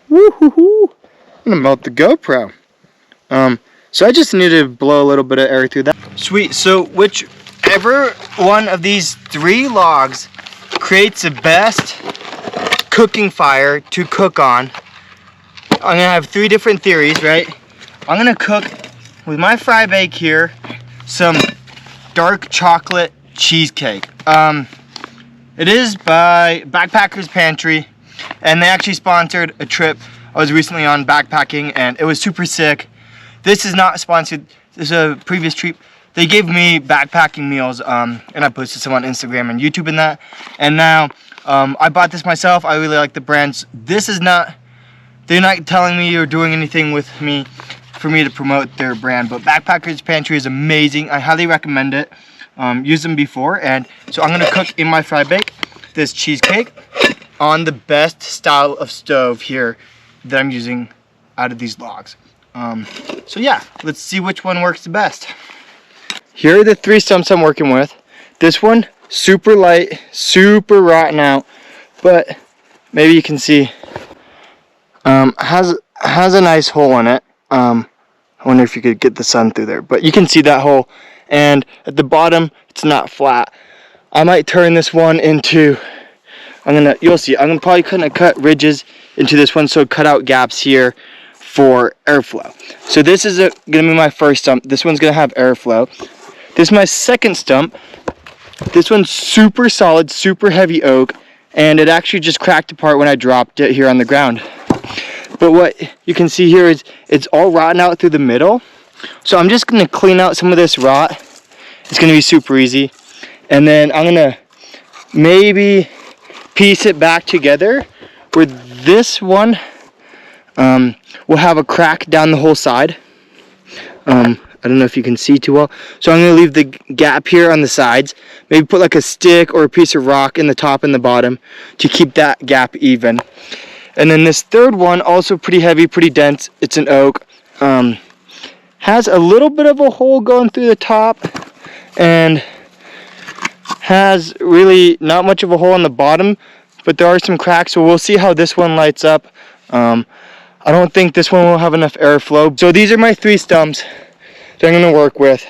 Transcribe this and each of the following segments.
Woo-hoo-hoo. I'm gonna melt the GoPro. So I just need to blow a little bit of air through that. Sweet, so whichever one of these 3 logs creates the best cooking fire to cook on, I'm gonna have 3 different theories, right? I'm gonna cook with my fry bake here some dark chocolate cheesecake. It is by Backpackers Pantry, and they actually sponsored a trip I was recently on backpacking, and it was super sick. This is not sponsored. This is a previous trip. They gave me backpacking meals, and I posted some on Instagram and YouTube and that. And now I bought this myself. I really like the brands. This is not, they're not telling me or doing anything with me for me to promote their brand, but Backpackers Pantry is amazing. I highly recommend it. Used them before, and so I'm gonna cook in my fry bake this cheesecake on the best style of stove here that I'm using out of these logs. So yeah, let's see which one works the best. Here are the 3 stumps I'm working with. This one, super light, super rotten out, but maybe you can see, has a nice hole in it. I wonder if you could get the sun through there, but you can see that hole. And at the bottom, it's not flat. I might turn this one into, you'll see, I'm probably gonna cut ridges into this one, so cut out gaps here for airflow. So this is gonna be my first stump. This one's gonna have airflow. This is my second stump. This one's super solid, super heavy oak, and it actually just cracked apart when I dropped it here on the ground. But what you can see here is it's all rotten out through the middle. So I'm just gonna clean out some of this rot. It's gonna be super easy. And then I'm gonna maybe piece it back together where this one will have a crack down the whole side. I don't know if you can see too well. So I'm gonna leave the gap here on the sides. Maybe put like a stick or a piece of rock in the top and the bottom to keep that gap even. And then this third one, also pretty heavy, pretty dense. It's an oak. Has a little bit of a hole going through the top, and has really not much of a hole on the bottom, but there are some cracks, so we'll see how this one lights up. I don't think this one will have enough airflow. So these are my 3 stumps that I'm gonna work with.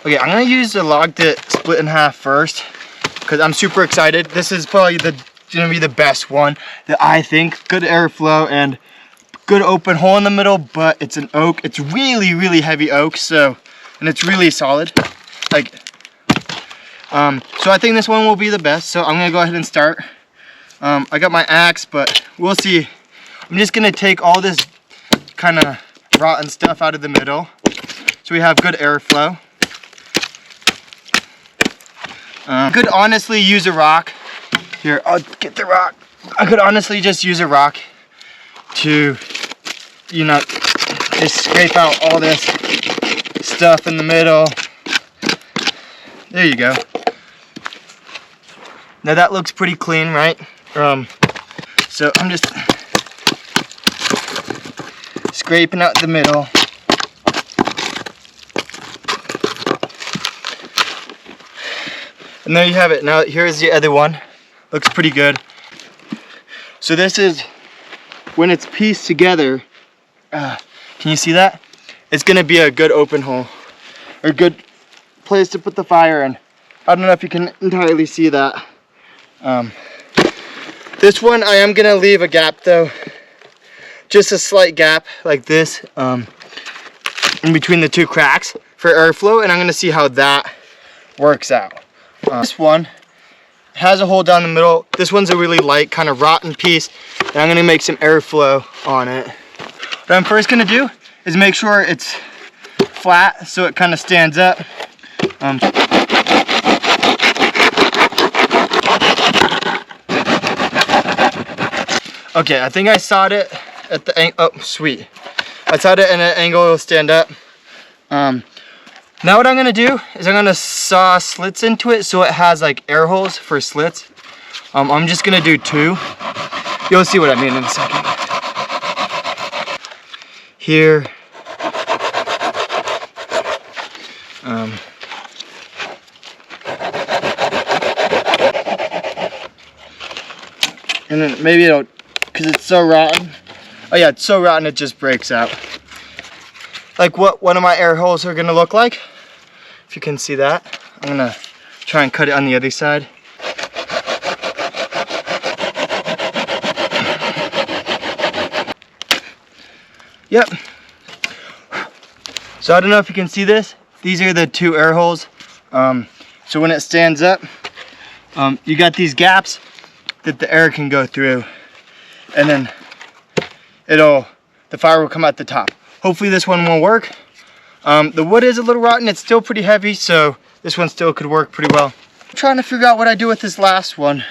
Okay, I'm gonna use the log to split in half first, because I'm super excited. This is probably gonna be the best one that I think. Good airflow and good open hole in the middle, but it's an oak. It's really, really heavy oak, so, and it's really solid. Like, so I think this one will be the best, so I'm gonna go ahead and start. I got my axe, but we'll see. I'm just gonna take all this kind of rotten stuff out of the middle, so we have good airflow. Could honestly use a rock. Here, I'll get the rock. I could honestly just use a rock to, you know, just scrape out all this stuff in the middle. There you go. Now that looks pretty clean, right? So I'm just scraping out the middle. And there you have it. Now here's the other one. Looks pretty good. So this is when it's pieced together. Can you see that? It's gonna be a good open hole, or a good place to put the fire in. I don't know if you can entirely see that. This one I am gonna leave a gap though, just a slight gap like this, in between the 2 cracks for airflow, and I'm gonna see how that works out. This one has a hole down the middle. This one's a really light, kind of rotten piece, and I'm gonna make some airflow on it. What I'm first gonna do is make sure it's flat so it kind of stands up. Okay, I think I sawed it at the angle. Oh, sweet. I sawed it at an angle it'll stand up. Now what I'm gonna do is I'm gonna saw slits into it so it has like air holes for slits. I'm just gonna do 2. You'll see what I mean in a second. Here. And then maybe it'll, because it's so rotten. Oh yeah, it's so rotten it just breaks out. Like what one of my air holes are gonna look like. If you can see that. I'm gonna try and cut it on the other side. Yep. So I don't know if you can see this. These are the 2 air holes. So when it stands up, you got these gaps that the air can go through, and then the fire will come out the top. Hopefully this one will work. The wood is a little rotten. It's still pretty heavy, so this one still could work pretty well. I'm trying to figure out what I do with this last one.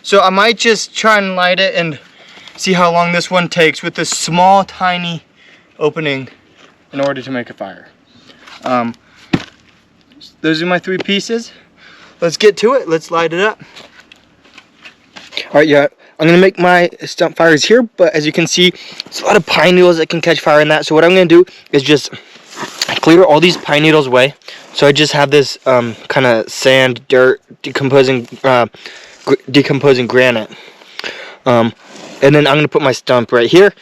So I might just try and light it and see how long this one takes with this small, tiny opening in order to make a fire. Those are my 3 pieces. Let's get to it. Let's light it up. All right, yeah, I'm gonna make my stump fires here, but as you can see, there's a lot of pine needles that can catch fire in that. So what I'm gonna do is just clear all these pine needles away. So I just have this kind of sand, dirt, decomposing granite. And then I'm gonna put my stump right here.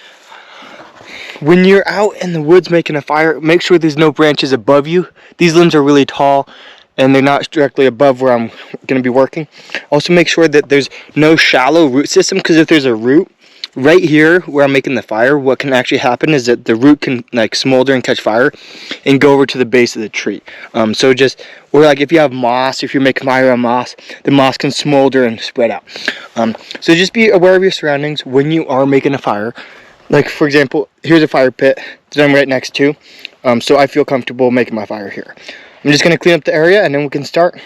When you're out in the woods making a fire, make sure there's no branches above you. These limbs are really tall and they're not directly above where I'm going to be working. Also make sure that there's no shallow root system, because if there's a root right here where I'm making the fire, what can actually happen is that the root can like smolder and catch fire and go over to the base of the tree. So just, or like if you have moss, if you're making fire on moss, the moss can smolder and spread out. So just be aware of your surroundings when you are making a fire. Like for example, here's a fire pit that I'm right next to, so I feel comfortable making my fire here. I'm just going to clean up the area and then we can start.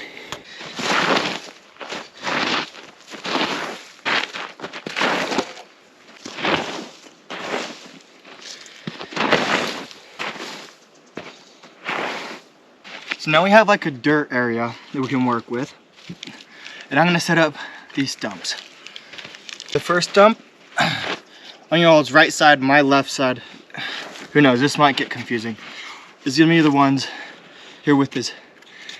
So now we have like a dirt area that we can work with, and I'm going to set up these stumps. The first stump on your all's right side, my left side, who knows, this might get confusing, is gonna be the ones here with this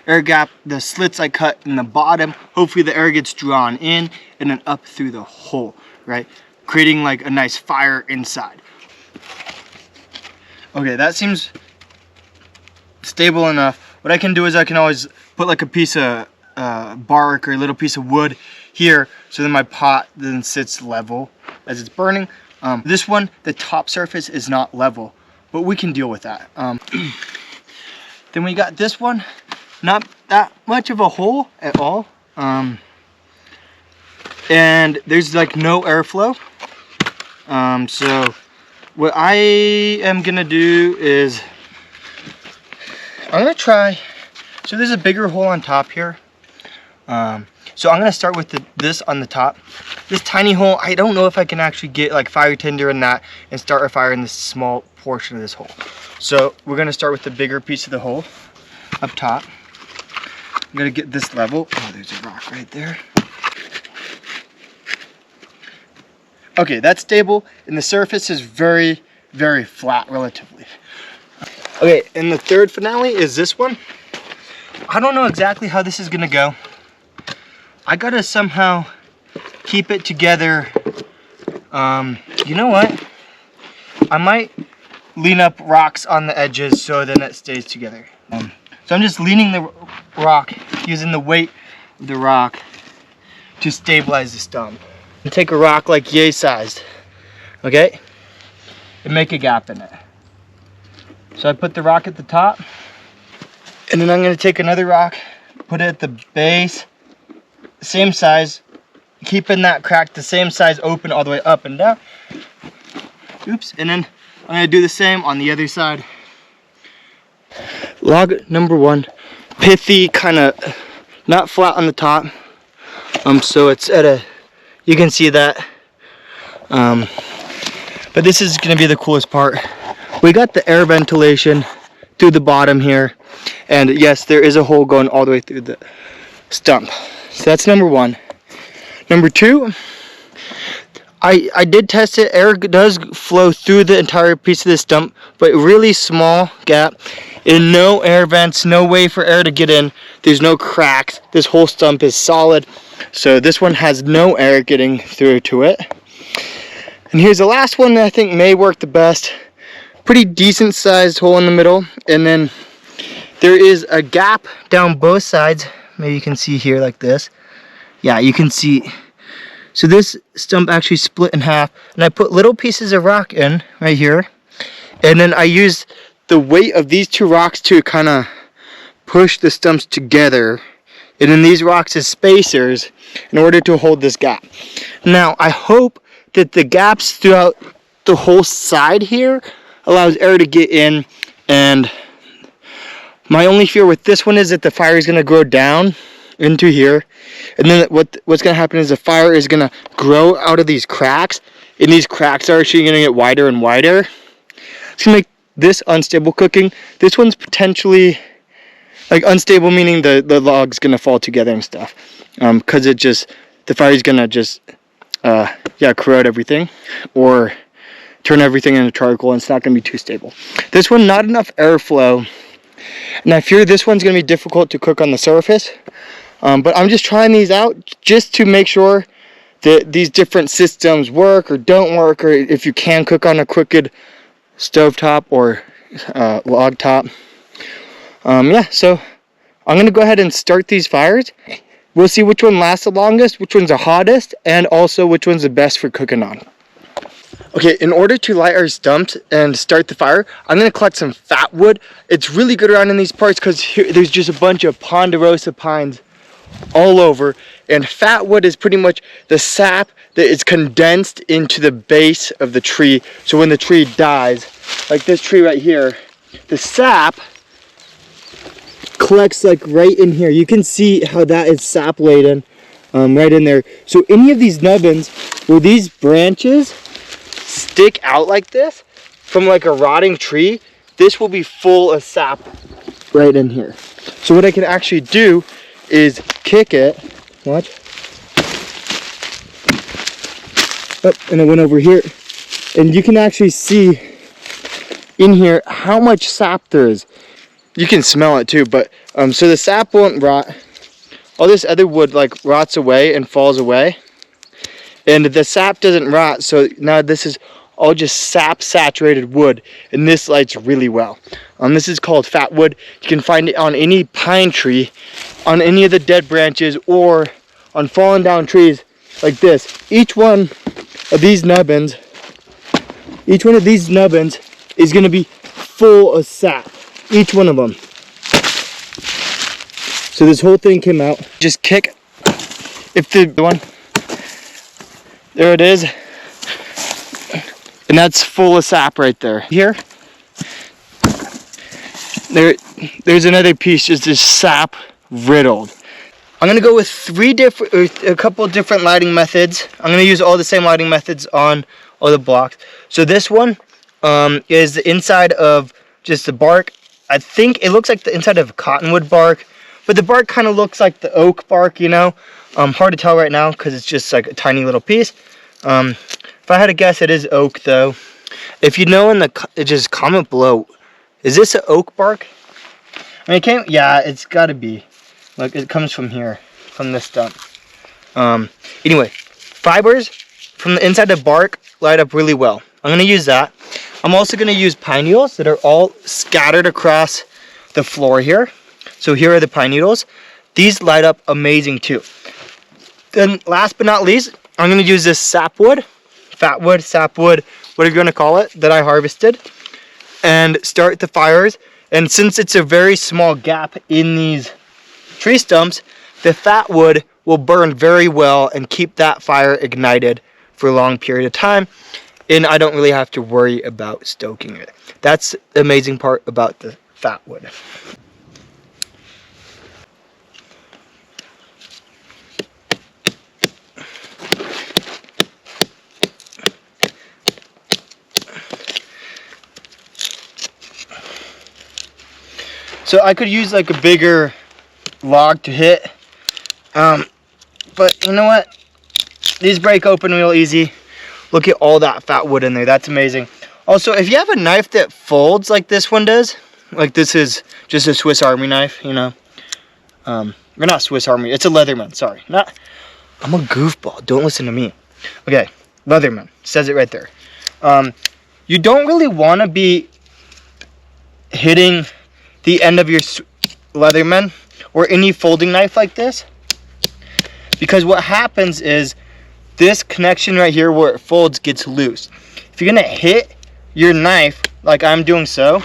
air gap, the slits I cut in the bottom. Hopefully the air gets drawn in and then up through the hole, right? Creating like a nice fire inside. Okay, that seems stable enough. What I can do is I can always put like a piece of bark or a little piece of wood here, so then my pot then sits level as it's burning. This one, the top surface is not level, but we can deal with that. Then we got this one, not that much of a hole at all. And there's like no airflow. So what I am gonna do is, I'm gonna try, so there's a bigger hole on top here. So I'm gonna start with this on the top. This tiny hole, I don't know if I can actually get like fire tinder in that and start a fire in this small portion of this hole. So we're gonna start with the bigger piece of the hole up top. I'm gonna get this level. Oh, there's a rock right there. Okay, that's stable, and the surface is very, very flat relatively. Okay, and the third finale is this one. I don't know exactly how this is gonna go. I gotta somehow keep it together. You know what? I might lean up rocks on the edges so then it stays together. So I'm just leaning the rock, using the weight of the rock to stabilize the stump. And take a rock like yay sized, okay? And make a gap in it. So I put the rock at the top, and then I'm gonna take another rock, put it at the base, same size, keeping that crack the same size open all the way up and down. Oops, and then I'm gonna do the same on the other side. Log number one, pithy, kind of not flat on the top. So it's at a, you can see that. But this is gonna be the coolest part. We got the air ventilation through the bottom here. And yes, there is a hole going all the way through the stump. So that's number one. Number two, I did test it. Air does flow through the entire piece of this stump, but really small gap. And no air vents, no way for air to get in. There's no cracks. This whole stump is solid. So this one has no air getting through to it. And here's the last one that I think may work the best. Pretty decent sized hole in the middle. And then there is a gap down both sides. Maybe you can see here like this. Yeah, you can see. So this stump actually split in half. And I put little pieces of rock in right here. And then I used the weight of these two rocks to kind of push the stumps together, and then these rocks as spacers in order to hold this gap. Now I hope that the gaps throughout the whole side here allows air to get in, and my only fear with this one is that the fire is going to grow down into here, and then what's going to happen is the fire is going to grow out of these cracks, and these cracks are actually going to get wider and wider. It's going to make this unstable cooking. This one's potentially like unstable, meaning the log's gonna fall together and stuff, because the fire's gonna just corrode everything or turn everything into charcoal, and it's not gonna be too stable. This one, not enough airflow, and I fear this one's gonna be difficult to cook on the surface, but I'm just trying these out just to make sure that these different systems work or don't work, or if you can cook on a crooked stovetop or log top. So I'm gonna go ahead and start these fires. We'll see which one lasts the longest, which one's the hottest, and also which one's the best for cooking on. Okay, in order to light our stumps and start the fire, I'm gonna collect some fat wood. It's really good around in these parts because there's just a bunch of ponderosa pines all over, and fat wood is pretty much the sap that is condensed into the base of the tree. So when the tree dies, like this tree right here, the sap collects like right in here. You can see how that is sap laden right in there. So any of these nubbins where these branches stick out like this from like a rotting tree, this will be full of sap right in here. So what I can actually do is kick it. Watch. Oh, and it went over here. And you can actually see in here how much sap there is. You can smell it too, but so the sap won't rot. All this other wood like rots away and falls away. And the sap doesn't rot, so now this is all just sap saturated wood, and this lights really well. This is called fat wood. You can find it on any pine tree, on any of the dead branches, or on fallen down trees like this. Each one of these nubbins is going to be full of sap. Each one of them. So this whole thing came out. Just kick. If the one, there it is. And that's full of sap right there. Here, there's another piece just sap riddled. I'm gonna go with a couple different lighting methods. I'm gonna use all the same lighting methods on all the blocks. So this one is the inside of just the bark. I think it looks like the inside of cottonwood bark, but the bark kind of looks like the oak bark, you know. Hard to tell right now because it's just like a tiny little piece. If I had to guess, it is oak though. If you know just comment below. Is this an oak bark? I mean, yeah, it's gotta be. Look, it comes from here, from this stump. Anyway, fibers from the inside of the bark light up really well. I'm gonna use that. I'm also gonna use pine needles that are all scattered across the floor here. So here are the pine needles. These light up amazing too. Then last but not least, I'm gonna use this sapwood, fat wood, sapwood, whatever you're gonna call it, that I harvested, and start the fires. And since it's a very small gap in these tree stumps, the fat wood will burn very well and keep that fire ignited for a long period of time, and I don't really have to worry about stoking it. That's the amazing part about the fat wood. So I could use like a bigger log to hit, but you know what? These break open real easy. Look at all that fat wood in there. That's amazing. Also, if you have a knife that folds like this one does, like this is just a Swiss Army knife, you know. Or not Swiss Army, it's a Leatherman, sorry. I'm a goofball, don't listen to me. Okay, Leatherman, says it right there. You don't really want to be hitting the end of your Leatherman or any folding knife like this, because what happens is this connection right here where it folds gets loose. If you're gonna hit your knife like I'm doing so,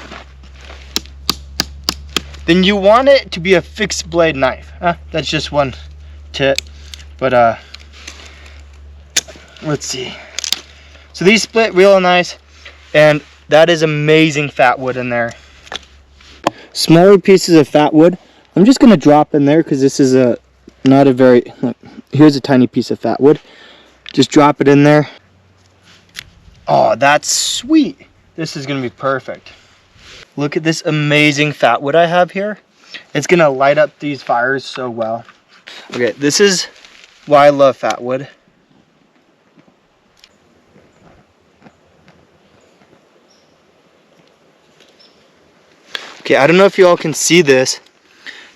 then you want it to be a fixed blade knife. That's just one tip, but let's see. So these split real nice, and that is amazing fat wood in there. Smaller pieces of fat wood, I'm just gonna drop in there because this is not a very, here's a tiny piece of fat wood. Just drop it in there. Oh, that's sweet. This is gonna be perfect. Look at this amazing fat wood I have here. It's gonna light up these fires so well. Okay, this is why I love fat wood. Okay, I don't know if you all can see this.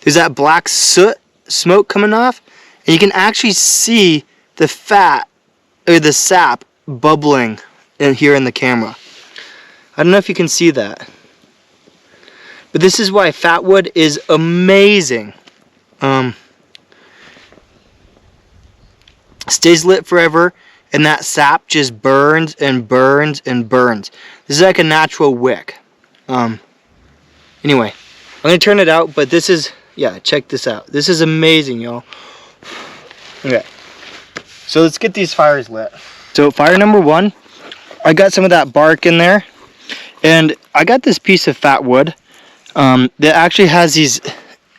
There's that black soot smoke coming off, and you can actually see the fat or the sap bubbling in here in the camera. I don't know if you can see that, but this is why fat wood is amazing. Stays lit forever, and that sap just burns and burns and burns. This is like a natural wick. Anyway, I'm gonna turn it out, but this is, yeah, check this out. This is amazing, y'all. Okay, so let's get these fires lit. So fire number one, I got some of that bark in there, and I got this piece of fat wood that actually has these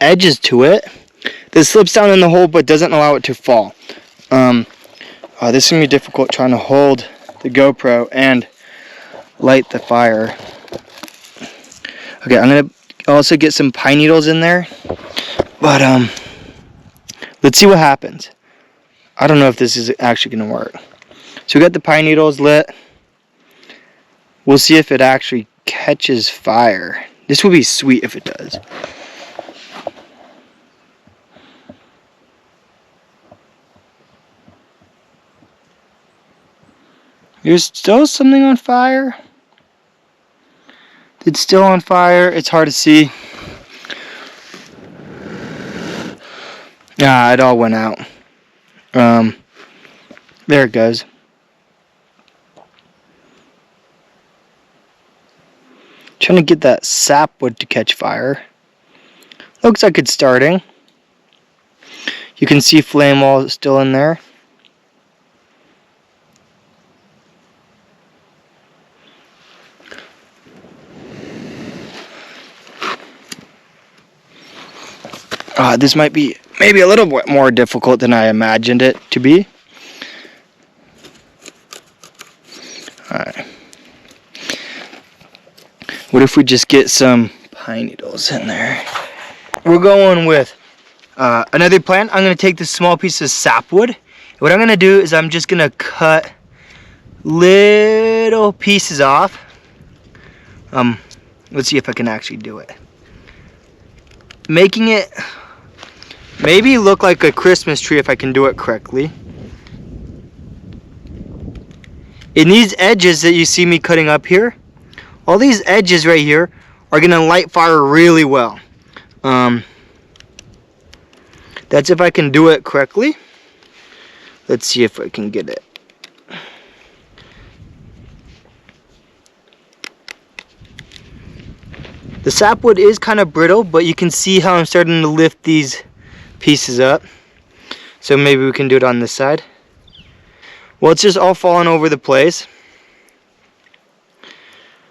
edges to it that slips down in the hole but doesn't allow it to fall. This is gonna be difficult trying to hold the GoPro and light the fire. Okay, I'm gonna also get some pine needles in there, but let's see what happens. I don't know if this is actually gonna work. So we got the pine needles lit. We'll see if it actually catches fire. This would be sweet if it does. There's still something on fire. It's still on fire. It's hard to see. It all went out. There it goes. Trying to get that sapwood to catch fire. Looks like it's starting. You can see flame all still in there. This might be maybe a little bit more difficult than I imagined it to be. Alright. What if we just get some pine needles in there? We're going with another plan. I'm going to take this small piece of sapwood. What I'm going to do is I'm just going to cut little pieces off. Let's see if I can actually do it. Making it maybe look like a Christmas tree if I can do it correctly. In these edges that you see me cutting up here, all these edges right here are going to light fire really well. That's if I can do it correctly. Let's see if I can get it. The sapwood is kind of brittle, but you can see how I'm starting to lift these pieces up. So maybe we can do it on this side. Well, it's just all falling over the place.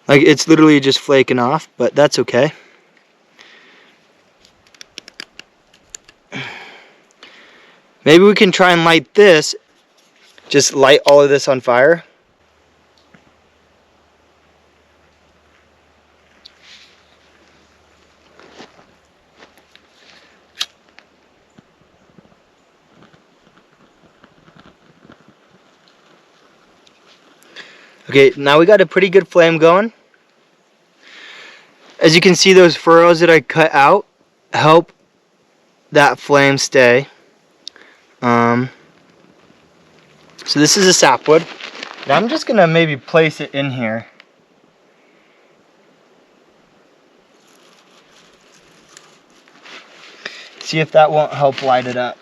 Like, it's literally just flaking off, but that's okay. Maybe we can try and light this. Just light all of this on fire. Okay, now we got a pretty good flame going. As you can see, those furrows that I cut out help that flame stay. So this is a sapwood. Now I'm just gonna maybe place it in here. See if that won't help light it up.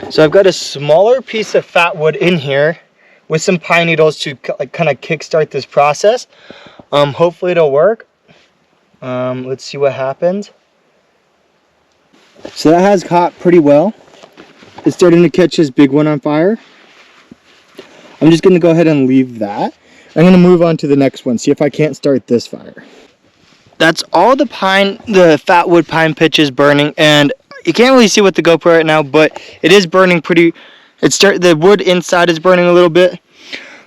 So I've got a smaller piece of fat wood in here with some pine needles to kind of kickstart this process. Hopefully it'll work. Let's see what happens. So that has caught pretty well. It's starting to catch this big one on fire. I'm just going to go ahead and leave that. I'm going to move on to the next one, see if I can't start this fire. That's all the fat wood pine pitch is burning, and you can't really see with the GoPro right now, but it is burning pretty. The wood inside is burning a little bit.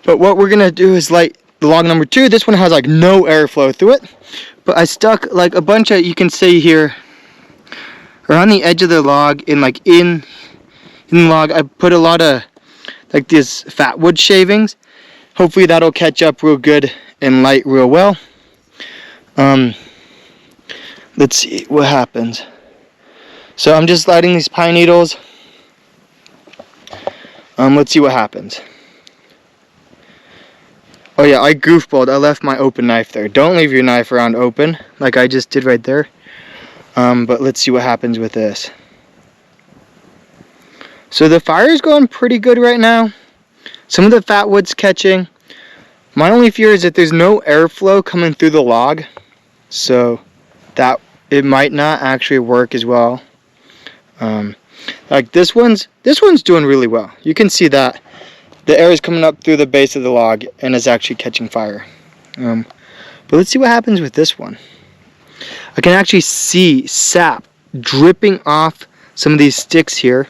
But what we're going to do is light the log number 2. This one has like no airflow through it. But I stuck like a bunch of, you can see here, around the edge of the log, in the log, I put a lot of like these fat wood shavings. Hopefully that'll catch up real good and light real well. Let's see what happens. So I'm just lighting these pine needles. Let's see what happens. Oh yeah, I goofballed. I left my open knife there. Don't leave your knife around open, like I just did right there. But let's see what happens with this. So the fire is going pretty good right now. Some of the fat wood's catching. My only fear is that there's no airflow coming through the log, so that it might not actually work as well. Like this one's doing really well. You can see that the air is coming up through the base of the log and is actually catching fire. But let's see what happens with this one. I can actually see sap dripping off some of these sticks here,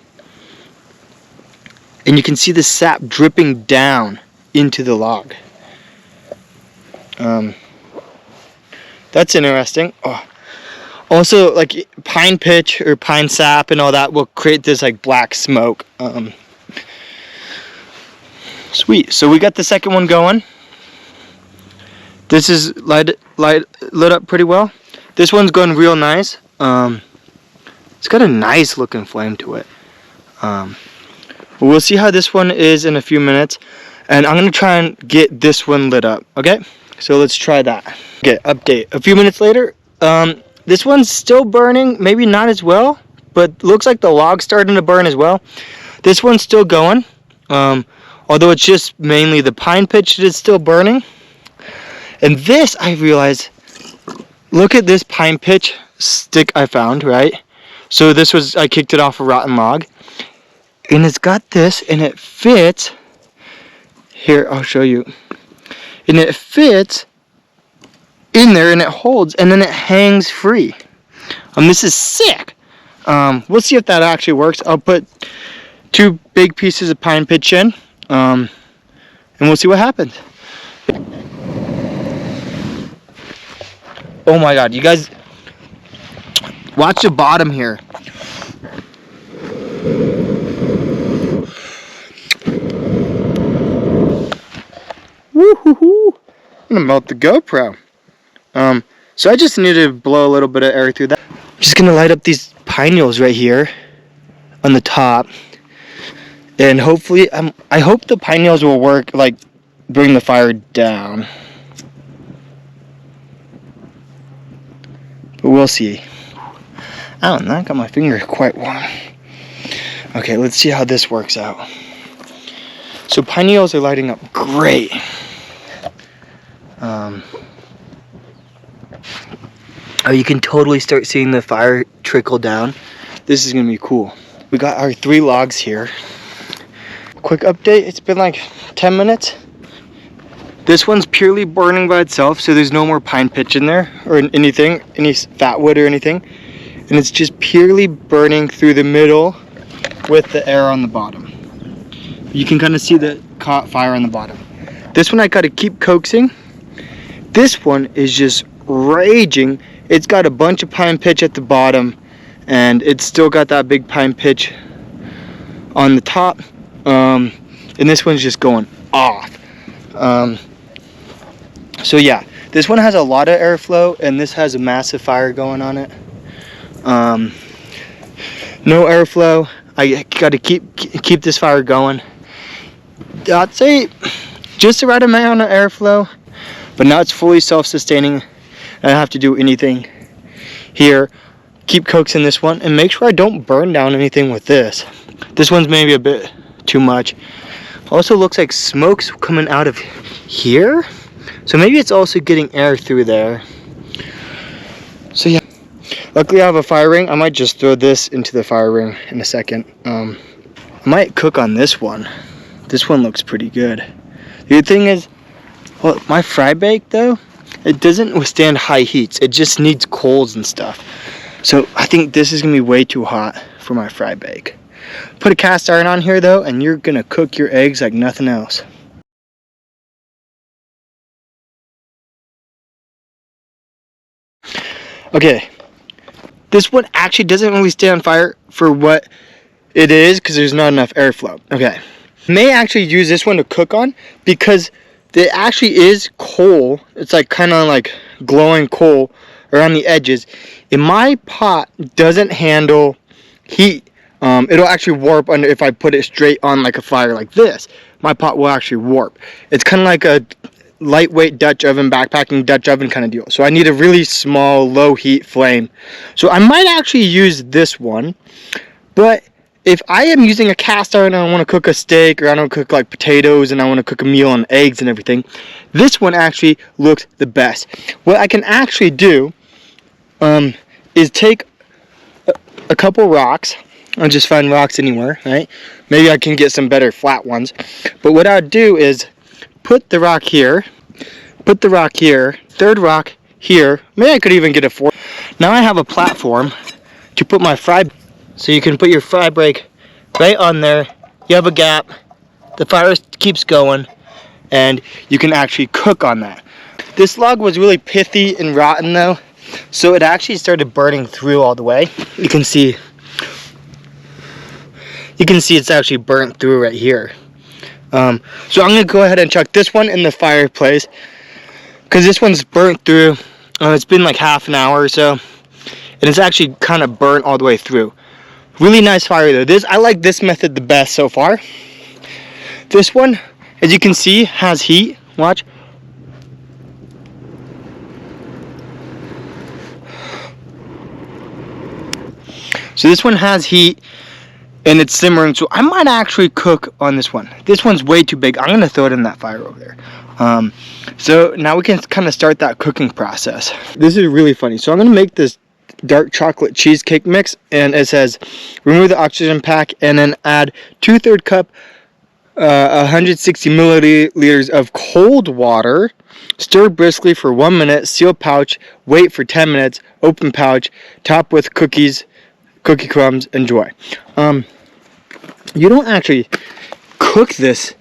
and you can see the sap dripping down into the log. That's interesting. Oh. Also, like pine pitch or pine sap and all that will create this like black smoke. Sweet. So we got the second one going. This is lit up pretty well. This one's going real nice. It's got a nice looking flame to it. We'll see how this one is in a few minutes, and I'm gonna try and get this one lit up. Okay, so let's try that. Okay, update. A few minutes later, this one's still burning, maybe not as well, but looks like the log's starting to burn as well. This one's still going, although it's just mainly the pine pitch that is still burning. And this, I realized, look at this pine pitch stick I found, right? So this was, I kicked it off a rotten log. And it's got this, and it fits. Here, I'll show you. And it fits in there, and it holds, and then it hangs free. This is sick. We'll see if that actually works. I'll put 2 big pieces of pine pitch in, and we'll see what happens. Oh my God, you guys, watch the bottom here. Woo-hoo-hoo. I'm gonna melt the GoPro. So I just need to blow a little bit of air through that. I'm just gonna light up these pine needles right here on the top, and hopefully, I hope the pine needles will work, like bring the fire down. But we'll see. I don't know, I got my finger quite warm. Okay, let's see how this works out. So pine needles are lighting up great. Oh, you can totally start seeing the fire trickle down. This is gonna be cool. We got our 3 logs here. Quick update, it's been like 10 minutes. This one's purely burning by itself, so there's no more pine pitch in there or anything, any fat wood or anything. And it's just purely burning through the middle with the air on the bottom. You can kind of see the caught fire on the bottom. This one I gotta keep coaxing. This one is just raging. It's got a bunch of pine pitch at the bottom, and it's still got that big pine pitch on the top, and this one's just going off. So yeah, this one has a lot of airflow, and this has a massive fire going on it. No airflow. I got to keep this fire going. I'd say just the right amount of airflow, but now it's fully self-sustaining. I don't have to do anything here. Keep coaxing this one, and make sure I don't burn down anything with this. This one's maybe a bit too much. Also looks like smoke's coming out of here, so maybe it's also getting air through there. So yeah, luckily I have a fire ring. I might just throw this into the fire ring in a second. I might cook on this one. This one looks pretty good. The good thing is, well, my fry bake though, it doesn't withstand high heats. It just needs coals and stuff. So I think this is gonna be way too hot for my fry bake. Put a cast iron on here though, and you're gonna cook your eggs like nothing else. Okay, this one actually doesn't really stay on fire for what it is because there's not enough airflow. Okay, may actually use this one to cook on because it actually is coal. It's like kind of like glowing coal around the edges. And my pot doesn't handle heat. It'll actually warp under if I put it straight on like a fire like this. My pot will actually warp. It's kind of like a lightweight Dutch oven, backpacking Dutch oven kind of deal. So I need a really small, low heat flame. So I might actually use this one. But if I am using a cast iron and I want to cook a steak, or I don't cook like potatoes and I want to cook a meal and eggs and everything, this one actually looks the best. What I can actually do is take a couple rocks. I'll just find rocks anywhere, right? Maybe I can get some better flat ones. But what I'd do is put the rock here, put the rock here, third rock here. Maybe I could even get a fourth. Now I have a platform to put my fry. So you can put your fry break right on there. You have a gap. The fire keeps going, and you can actually cook on that. This log was really pithy and rotten though, so it actually started burning through all the way. You can see it's actually burnt through right here. So I'm gonna go ahead and chuck this one in the fireplace because this one's burnt through. It's been like half an hour or so, and it's actually kind of burnt all the way through. Really nice fire though. I like this method the best so far. This one, as you can see, has heat. Watch. So this one has heat and it's simmering, so I might actually cook on this one. This one's way too big. I'm gonna throw it in that fire over there. So now we can kind of start that cooking process. This is really funny. So I'm gonna make this dark chocolate cheesecake mix, and it says remove the oxygen pack and then add 2/3 cup 160 milliliters of cold water. Stir briskly for 1 minute, seal pouch, wait for 10 minutes, open pouch, top with cookie crumbs, enjoy. You don't actually cook this,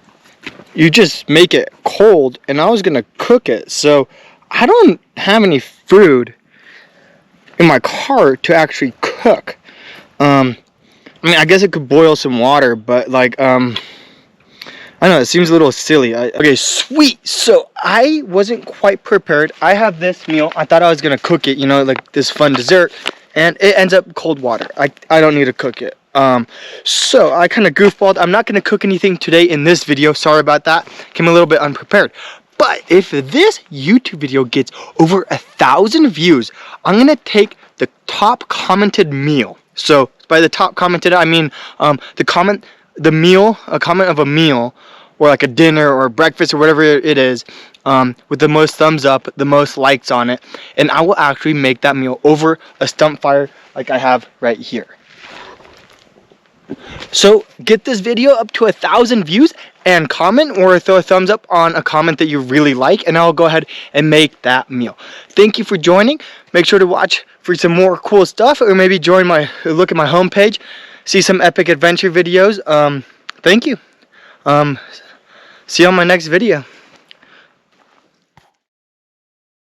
you just make it cold, and I was gonna cook it, so I don't have any food in my cart to actually cook. I mean, I guess it could boil some water, but like, I don't know, it seems a little silly. Okay, sweet. So I wasn't quite prepared. I have this meal. I thought I was gonna cook it, you know, like this fun dessert, and it ends up cold water. I don't need to cook it. So I kind of goofballed. I'm not gonna cook anything today in this video. Sorry about that. Came a little bit unprepared. But if this YouTube video gets over 1,000 views, I'm going to take the top commented meal. So by the top commented, I mean a comment of a meal, or like a dinner or a breakfast or whatever it is, with the most thumbs up, the most likes on it. And I will actually make that meal over a stump fire like I have right here. So get this video up to 1,000 views and comment or throw a thumbs up on a comment that you really like, and I'll go ahead and make that meal. Thank you for joining. Make sure to watch for some more cool stuff, or maybe look at my homepage, see some epic adventure videos. Thank you. See you on my next video.